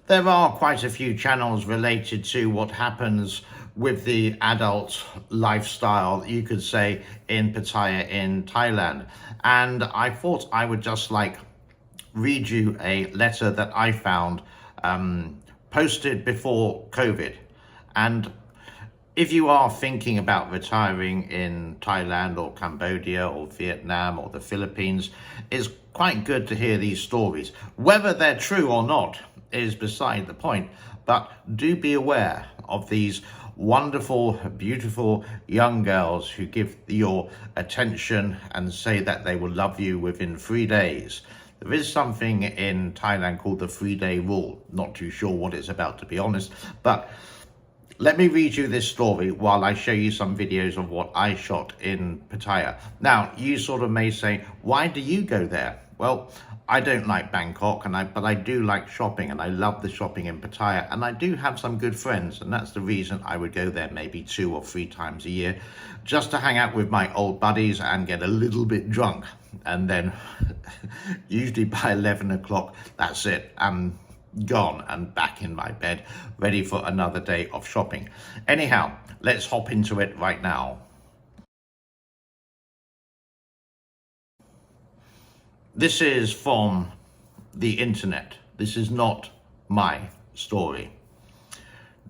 There are quite a few channels related to what happens with the adult lifestyle, you could say, in Pattaya in Thailand. And I thought I would just read you a letter that I found posted before COVID. And if you are thinking about retiring in Thailand or Cambodia or Vietnam or the Philippines, it's quite good to hear these stories. Whether they're true or not is beside the point, but do be aware of these wonderful, beautiful young girls who give your attention and say that they will love you within 3 days. There is something in Thailand called the 3-day rule. Not too sure what it's about, to be honest, but let me read you this story while I show you some videos of what I shot in Pattaya. Now, you sort of may say, why do you go there? Well, I don't like Bangkok, but I do like shopping, and I love the shopping in Pattaya, and I do have some good friends, and that's the reason I would go there maybe 2 or 3 times a year, just to hang out with my old buddies and get a little bit drunk. And then usually by 11 o'clock, that's it. I'm gone and back in my bed, ready for another day of shopping. Anyhow, let's hop into it right now. This is from the internet. This is not my story.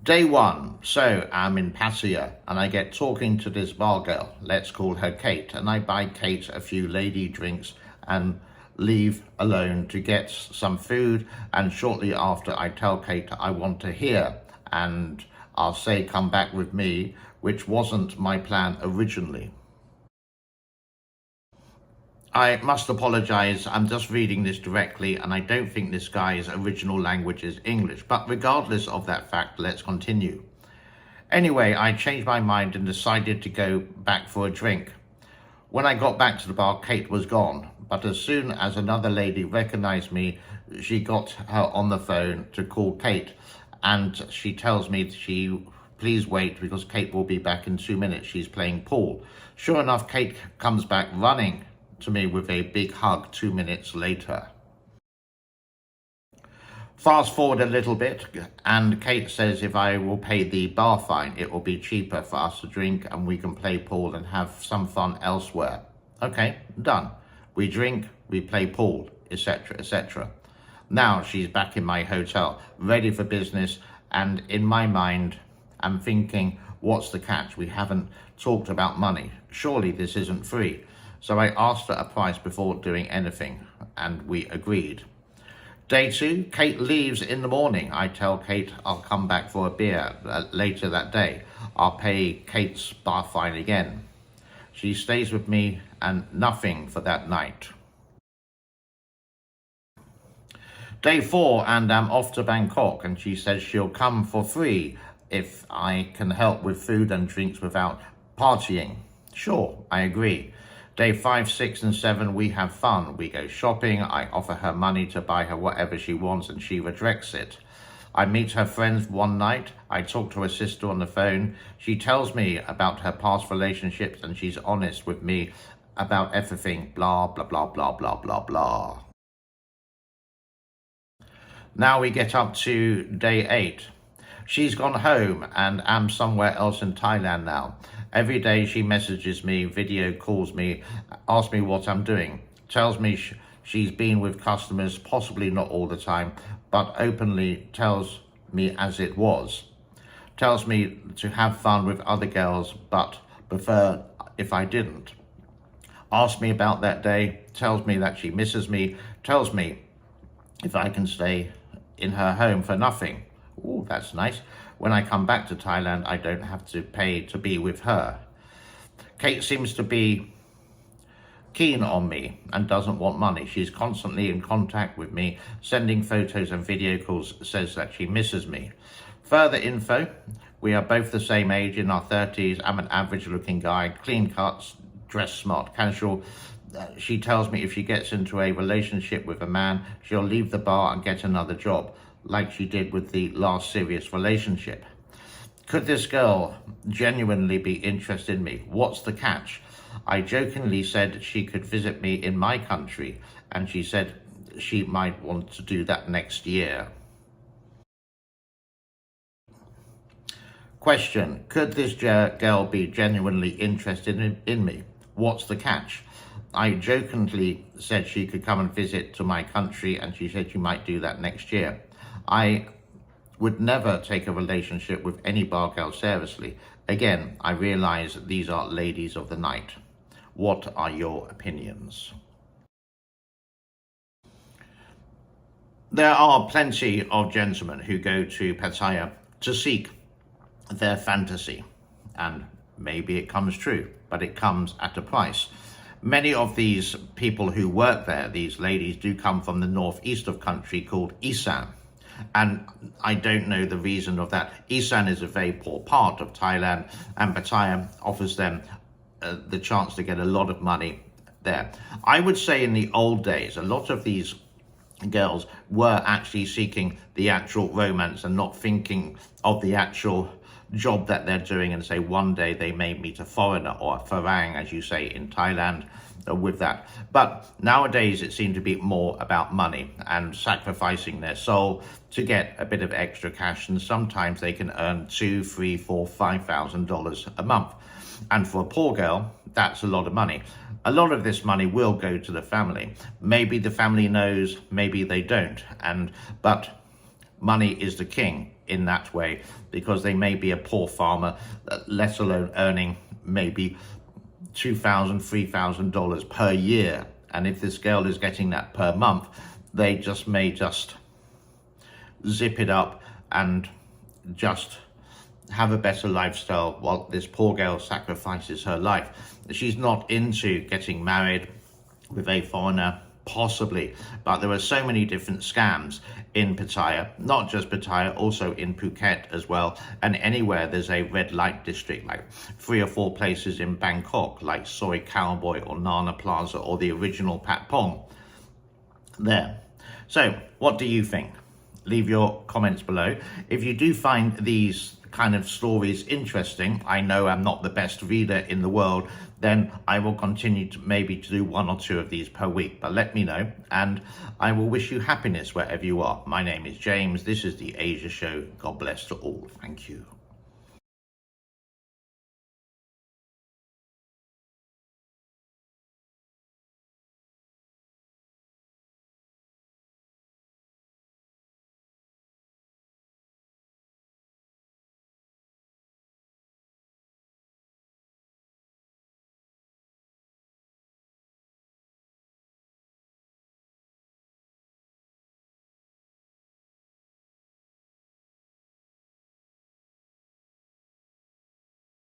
Day 1, so I'm in Pattaya and I get talking to this bar girl, let's call her Kate, and I buy Kate a few lady drinks and leave alone to get some food, and shortly after I tell Kate I want to hear, and I'll say come back with me, which wasn't my plan originally. I must apologize, I'm just reading this directly and I don't think this guy's original language is English, but regardless of that fact, let's continue. Anyway, I changed my mind and decided to go back for a drink. When I got back to the bar, Kate was gone, but as soon as another lady recognized me, she got her on the phone to call Kate, and she tells me please wait because Kate will be back in 2 minutes, she's playing pool. Sure enough, Kate comes back running to me with a big hug 2 minutes later. Fast forward a little bit, and Kate says if I will pay the bar fine, it will be cheaper for us to drink and we can play pool and have some fun elsewhere. Okay, done. We drink, we play pool, etc., etc. Now she's back in my hotel, ready for business, and in my mind, I'm thinking, what's the catch? We haven't talked about money. Surely this isn't free. So I asked her a price before doing anything, and we agreed. Day 2, Kate leaves in the morning. I tell Kate I'll come back for a beer later that day. I'll pay Kate's bar fine again. She stays with me and nothing for that night. Day 4, and I'm off to Bangkok, and she says she'll come for free if I can help with food and drinks without partying. Sure, I agree. Day 5, 6, and 7, we have fun. We go shopping. I offer her money to buy her whatever she wants, and she rejects it. I meet her friends one night. I talk to her sister on the phone. She tells me about her past relationships, and she's honest with me about everything. Blah, blah, blah, blah, blah, blah, blah. Now we get up to day 8. She's gone home and I'm somewhere else in Thailand now. Every day she messages me, video calls me, asks me what I'm doing, tells me she's been with customers, possibly not all the time, but openly tells me as it was. Tells me to have fun with other girls, but prefer if I didn't. Asks me about that day, tells me that she misses me, tells me if I can stay in her home for nothing. Oh, that's nice. When I come back to Thailand, I don't have to pay to be with her. Kate seems to be keen on me and doesn't want money. She's constantly in contact with me, sending photos and video calls, says that she misses me. Further info, we are both the same age, in our 30s. I'm an average looking guy, clean cuts, dressed smart, casual. She tells me if she gets into a relationship with a man, she'll leave the bar and get another job, like she did with the last serious relationship. Could this girl genuinely be interested in me? What's the catch? I jokingly said she could visit me in my country, and she said she might want to do that next year. Question: could this girl be genuinely interested in me? What's the catch? I jokingly said she could come and visit to my country, and she said she might do that next year. I would never take a relationship with any bar girl seriously. Again, I realize these are ladies of the night. What are your opinions? There are plenty of gentlemen who go to Pattaya to seek their fantasy, and maybe it comes true, but it comes at a price. Many of these people who work there, these ladies, do come from the northeast of country called Isan, and I don't know the reason of that. Isan is a very poor part of Thailand, and Pattaya offers them the chance to get a lot of money there. I would say in the old days, a lot of these girls were actually seeking the actual romance and not thinking of the actual job that they're doing, and say one day they may meet a foreigner, or a farang as you say in Thailand, with that. But nowadays it seems to be more about money and sacrificing their soul to get a bit of extra cash, and sometimes they can earn $2, $3, $4, $5,000 a month, and for a poor girl that's a lot of money. A lot of this money will go to the family. Maybe the family knows, maybe they don't, but money is the king in that way, because they may be a poor farmer, let alone earning maybe $2,000, $3,000 per year. And if this girl is getting that per month, they may just zip it up and just have a better lifestyle while this poor girl sacrifices her life. She's not into getting married with a foreigner, possibly, but there are so many different scams in Pattaya, not just Pattaya, also in Phuket as well, and anywhere there's a red light district, like 3 or 4 places in Bangkok, like Soi Cowboy or Nana Plaza or the original Pat Pong there. So what do you think? Leave your comments below. If you do find these kind of stories interesting, I know I'm not the best reader in the world, then I will continue to maybe to do 1 or 2 of these per week, but let me know, and I will wish you happiness wherever you are. My name is James. This is the Asia Show. God bless to all. Thank you.